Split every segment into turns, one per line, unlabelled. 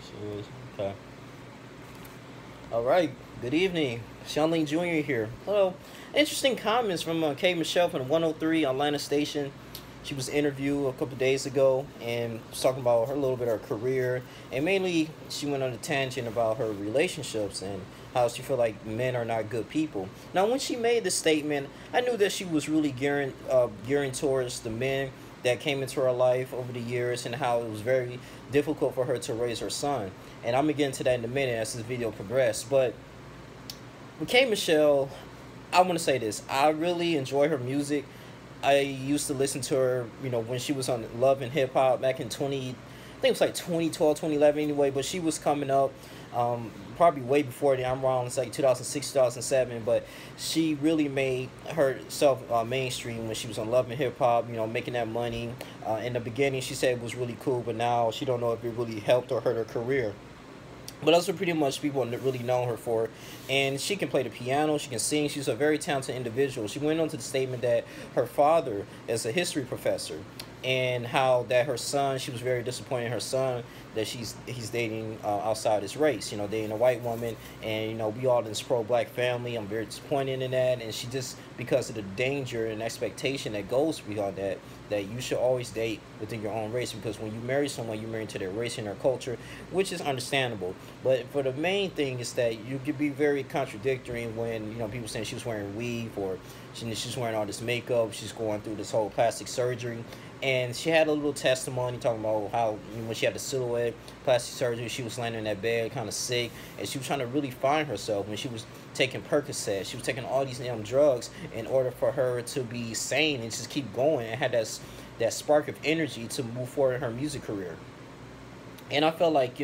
She is. Okay. All right. Good evening. Sean Lane Jr. here. Hello. Interesting comments from Kay Michelle from 103 Atlanta Station. She was interviewed a couple days ago and was talking about her a little bit of her career, and mainly she went on a tangent about her relationships and how she feel like men are not good people. Now, when she made this statement, I knew that she was really gearing towards the men that came into her life over the years and how it was very difficult for her to raise her son. And I'm gonna get into that in a minute as this video progresses. But with K Michelle, I want to say this: I really enjoy her music. I used to listen to her, when she was on Love and Hip Hop back in 20, I think it was like 2012, 2011 anyway, but she was coming up probably way before that. I'm wrong, it's like 2006, 2007, but she really made herself mainstream when she was on Love and Hip Hop, making that money. In the beginning, she said it was really cool, but now she don't know if it really helped or hurt her career. But those are pretty much people that really know her for. And she can play the piano, she can sing, she's a very talented individual. She went on to the statement that her father is a history professor, and how that her son, she was very disappointed in her son that he's dating outside his race, dating a white woman. And we all in this pro-black family, I'm very disappointed in that. And she just, because of the danger and expectation that goes beyond that you should always date within your own race, because when you marry someone, you marry into their race and their culture, which is understandable. But for the main thing is that you could be very contradictory when people saying she was wearing weave, or she's wearing all this makeup, she's going through this whole plastic surgery. And she had a little testimony talking about how when she had the silhouette plastic surgery, she was laying in that bed kind of sick, and she was trying to really find herself when she was taking Percocet. She was taking all these drugs in order for her to be sane and just keep going and had that spark of energy to move forward in her music career. And I felt like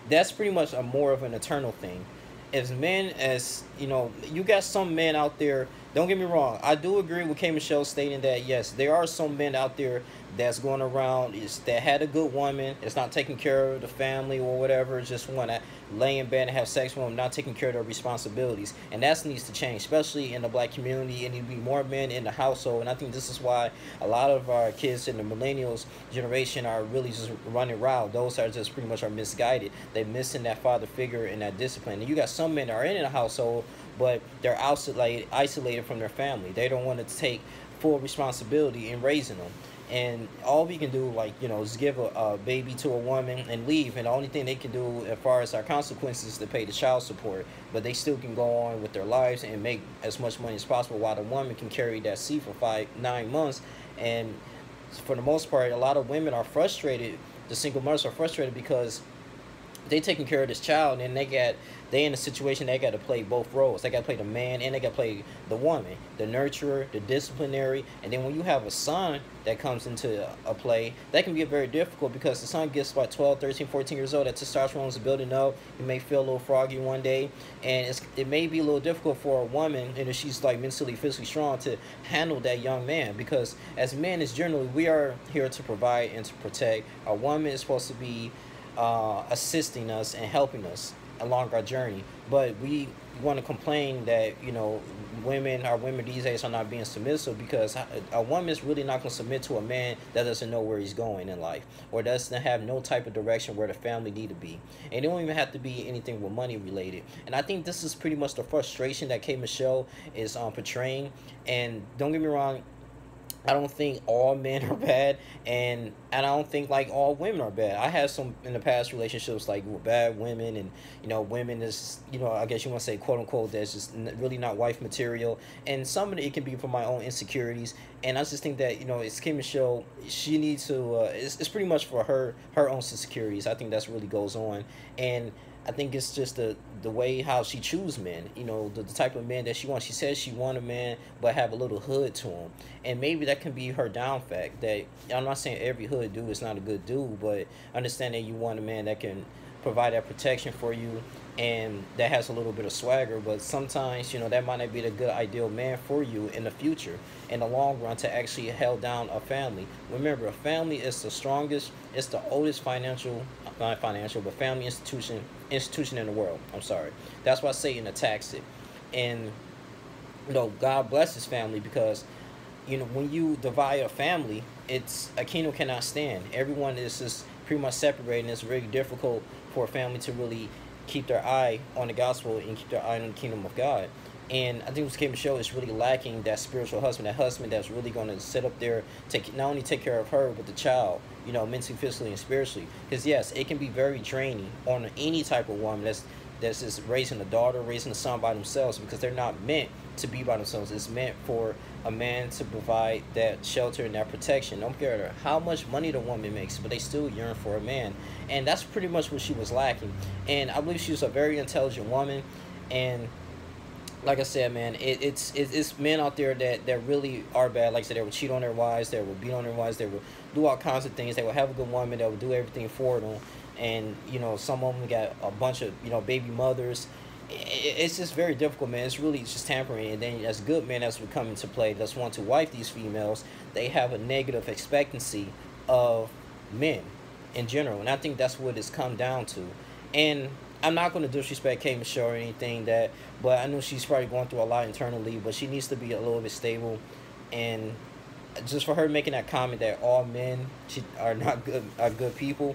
that's pretty much a more of an eternal thing. As men, as you got some men out there. Don't get me wrong, I do agree with K Michelle stating that yes, there are some men out there that's going around that had a good woman, it's not taking care of the family or whatever, just want to lay in bed and have sex with them, not taking care of their responsibilities. And that needs to change, especially in the black community. And need to be more men in the household. And I think this is why a lot of our kids in the millennials generation are really just running wild. Those are just pretty much are misguided. They're missing that father figure and that discipline. And you got some men that are in the household, but they're isolated from their family. They don't want to take full responsibility in raising them. And all we can do, is give a baby to a woman and leave. And the only thing they can do as far as our consequences is to pay the child support. But they still can go on with their lives and make as much money as possible, while the woman can carry that seed for 9 months. And for the most part, a lot of women are frustrated. The single mothers are frustrated because they taking care of this child, and they in a situation they got to play both roles. They got to play the man and they got to play the woman, the nurturer, the disciplinary. And then when you have a son that comes into a play, that can be very difficult, because the son gets about 12, 13, 14 years old. That testosterone is building up. You may feel a little froggy one day, and it may be a little difficult for a woman, and if she's like mentally, physically strong, to handle that young man. Because as men, is generally we are here to provide and to protect. A woman is supposed to be assisting us and helping us along our journey. But we want to complain that our women these days are not being submissive, because a woman is really not going to submit to a man that doesn't know where he's going in life, or doesn't have no type of direction where the family need to be. And it don't even have to be anything with money related. And I think this is pretty much the frustration that K Michelle is portraying. And don't get me wrong, I don't think all men are bad, and I don't think like all women are bad. I had some in the past relationships like with bad women, and women is I guess you want to say quote unquote that's just really not wife material, and some of it can be from my own insecurities. And I just think that it's Kim Michelle. She needs to. It's pretty much for her own insecurities. I think that's really goes on. And I think it's just the way how she choose men, the type of men that she wants. She says she want a man, but have a little hood to him. And maybe that can be her down fact. That I'm not saying every hood dude is not a good dude, but understand that you want a man that can provide that protection for you, and that has a little bit of swagger. But sometimes, that might not be the good ideal man for you in the future, in the long run, to actually hold down a family. Remember, a family is the strongest, it's the oldest not financial, but family institution in the world. I'm sorry. That's why Satan attacks it. And God bless his family, because when you divide a family, it's a kingdom cannot stand. Everyone is just pretty much separated, and it's really difficult for a family to really keep their eye on the gospel and keep their eye on the kingdom of God. And I think what came to show is really lacking that spiritual husband, that husband that's really going to sit up there, take not only take care of her but the child, you know, mentally, physically, and spiritually. Because yes, it can be very draining on any type of woman that's just raising a daughter, raising a son by themselves, because they're not meant to be by themselves. It's meant for a man to provide that shelter and that protection. Don't care how much money the woman makes, but they still yearn for a man. And that's pretty much what she was lacking. And I believe she was a very intelligent woman. And like I said, man, it's men out there that really are bad. Like I said, they will cheat on their wives, they will beat on their wives, they will do all kinds of things. They will have a good woman that will do everything for them. And, you know, some of them got a bunch of, you know, baby mothers. It's just very difficult, man. It's really just tampering. And then as good men as we come into play, that's want to wife these females, they have a negative expectancy of men in general. And I think that's what it's come down to. And I'm not going to disrespect K Michelle or anything that, but I know she's probably going through a lot internally, but she needs to be a little bit stable. And just for her making that comment that all men are not good, are good people,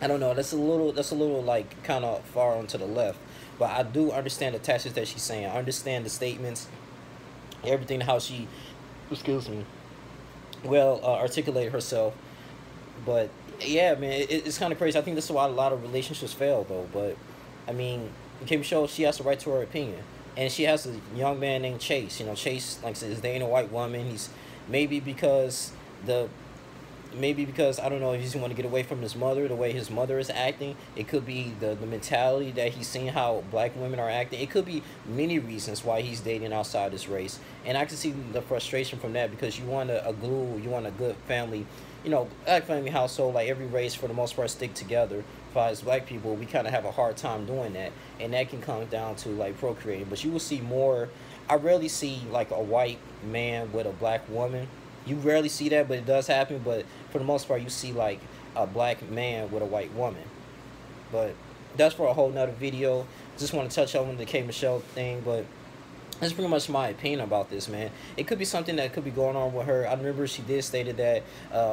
I don't know. That's a little like kind of far onto the left. But I do understand the tactics that she's saying. I understand the statements, everything, how she, excuse me, well articulated herself. But yeah, man, it's kind of crazy. I think this is why a lot of relationships fail, though. But I mean, Kim Show, she has the right to her opinion, and she has a young man named Chase. You know, Chase, like I said, is dating a white woman. He's maybe because the maybe because I don't know if he's want to get away from his mother, the way his mother is acting. It could be the mentality that he's seeing how black women are acting. It could be many reasons why he's dating outside his race, and I can see the frustration from that, because you want a glue, you want a good family, you know, black family household. Like every race for the most part stick together. As black people, we kind of have a hard time doing that, and that can come down to like procreating. But you will see more. I rarely see like a white man with a black woman. You rarely see that, but it does happen. But for the most part, you see like a black man with a white woman. But that's for a whole nother video. Just want to touch on the K Michelle thing, but that's pretty much my opinion about this, man. It could be something that could be going on with her. I remember she did stated that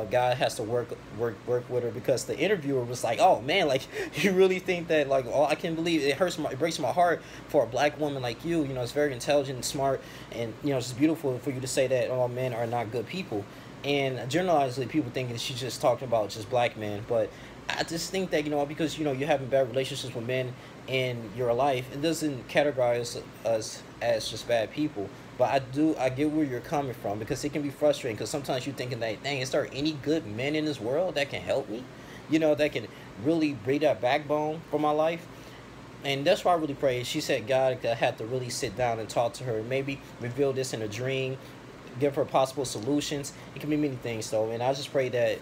God has to work with her, because the interviewer was like, "Oh man, like you really think that? Like, oh, I can't believe it. It breaks my heart for a black woman like you. You know, it's very intelligent and smart, and you know, it's just beautiful for you to say that all men are not good people." And generalizely, people think that she's just talking about just black men, but I just think that, you know, because, you know, you're having bad relationships with men in your life, it doesn't categorize us as just bad people. But I get where you're coming from, because it can be frustrating, because sometimes you're thinking that, dang, is there any good men in this world that can help me? You know, that can really breed that backbone for my life. And that's why I really pray. She said God had to really sit down and talk to her, maybe reveal this in a dream, give her possible solutions. It can be many things, though. And I just pray that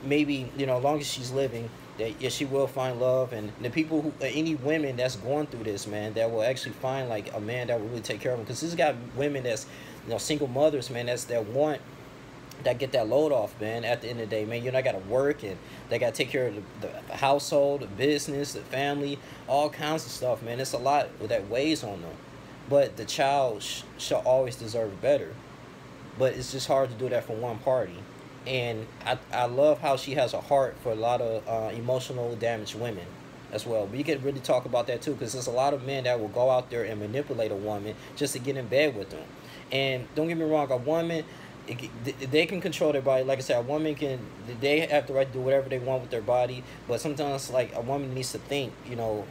maybe, you know, as long as she's living, that yeah, she will find love. And the people who, any women that's going through this, man, that will actually find like a man that will really take care of them. Because this got women that's, you know, single mothers, man, that get that load off, man. At the end of the day, man, you know, I gotta work, and they gotta take care of the household, the business, the family, all kinds of stuff, man. It's a lot that weighs on them. But the child shall always deserve better. But it's just hard to do that from one party. And I love how she has a heart for a lot of emotional damaged women as well. But you could really talk about that too, because there's a lot of men that will go out there and manipulate a woman just to get in bed with them. And don't get me wrong, a woman, they can control their body. Like I said, a woman can, they have the right to do whatever they want with their body. But sometimes, like, a woman needs to think, you know,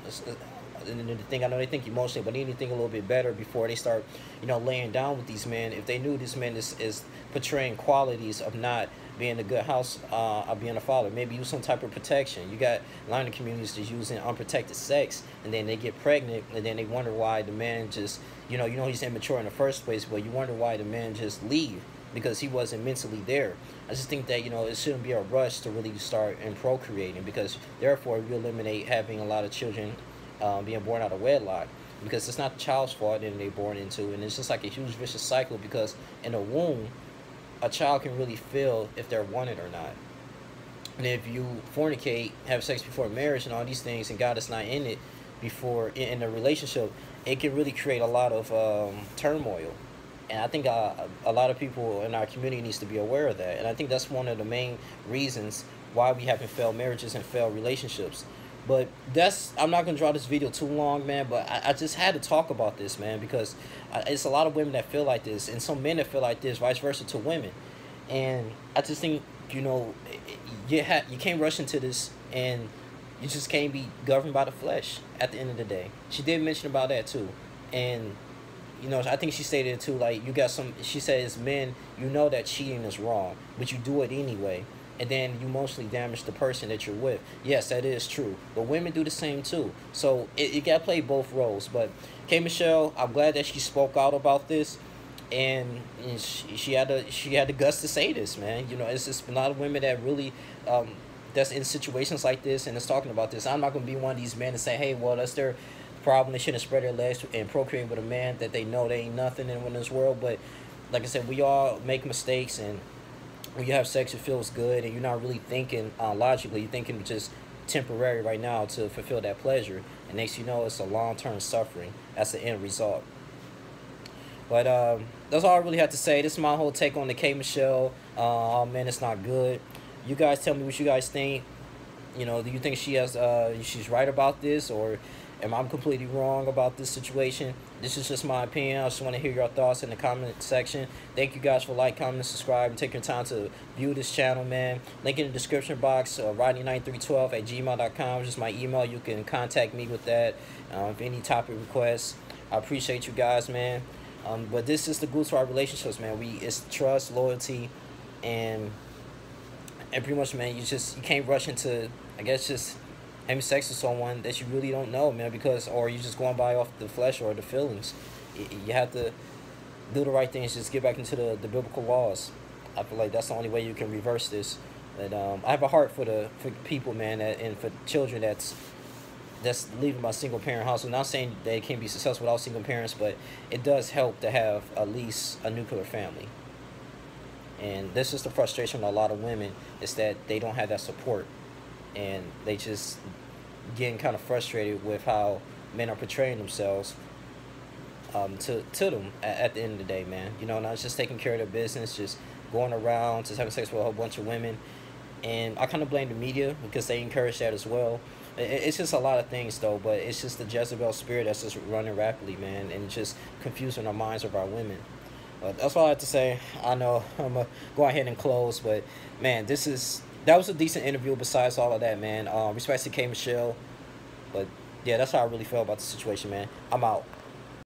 and think, I know they think emotionally, but they need to think a little bit better before they start, you know, laying down with these men. If they knew this man is portraying qualities of not being a good house, of being a father, maybe use some type of protection. You got a lot of communities that's using unprotected sex, and then they get pregnant, and then they wonder why the man just, you know he's immature in the first place, but you wonder why the man just leave, because he wasn't mentally there. I just think that, you know, it shouldn't be a rush to really start and procreating, because therefore we eliminate having a lot of children being born out of wedlock, because it's not the child's fault that they're born into. And it's just like a huge vicious cycle, because in a womb, a child can really feel if they're wanted or not. And if you fornicate, have sex before marriage and all these things, and God is not in it before in a relationship, it can really create a lot of turmoil. And I think a lot of people in our community needs to be aware of that. And I think that's one of the main reasons why we having failed marriages and failed relationships. But that's, I'm not gonna draw this video too long, man. But I just had to talk about this, man, because it's a lot of women that feel like this, and some men that feel like this, vice versa to women. And I just think, you know, you can't rush into this, and you just can't be governed by the flesh at the end of the day. She did mention about that too, and you know, I think she stated it too. Like, you got some. She says, men, you know that cheating is wrong, but you do it anyway, and then you mostly damage the person that you're with. Yes, that is true, but women do the same too. So it got to play both roles. But K Michelle, I'm glad that she spoke out about this, and she had the guts to say this, man. You know, it's just a lot of women that really that's in situations like this and is talking about this. I'm not gonna be one of these men to say, hey, well, that's their problem. They shouldn't spread their legs and procreate with a man that they know they ain't nothing in this world. But like I said, we all make mistakes, and when you have sex, it feels good, and you're not really thinking logically. You're thinking just temporary right now to fulfill that pleasure, and next you know, it's a long-term suffering. That's the end result. But that's all I really have to say. This is my whole take on the K Michelle. Oh man, it's not good. You guys tell me what you guys think. You know, do you think she's right about this, or am I completely wrong about this situation? This is just my opinion. I just want to hear your thoughts in the comment section. Thank you guys for like, comment, and subscribe, and taking your time to view this channel, man. Link in the description box, rodney9312@gmail.com. Just my email. You can contact me with that. If any topic requests. I appreciate you guys, man. But this is the glue to our relationships, man. It's trust, loyalty, and pretty much, man, you can't rush into, I guess, just having sex with someone that you really don't know, man, because, or you just going by off the flesh or the feelings. You have to do the right things, just get back into the biblical laws. I feel like that's the only way you can reverse this. But I have a heart for people, man, and for children that's leaving my single parent house. I'm not saying they can't be successful without single parents, but it does help to have at least a nuclear family. And this is the frustration of a lot of women, is that they don't have that support, and they just getting kind of frustrated with how men are portraying themselves to them at the end of the day, man. You know, not just taking care of their business, just going around, just having sex with a whole bunch of women. And I kind of blame the media, because they encourage that as well. It's just a lot of things, though, but it's just the Jezebel spirit that's just running rapidly, man, and just confusing our minds of our women. That's all I have to say. I know I'm going to go ahead and close, but, man, that was a decent interview besides all of that, man. Respect to K Michelle, but, yeah, that's how I really feel about the situation, man. I'm out.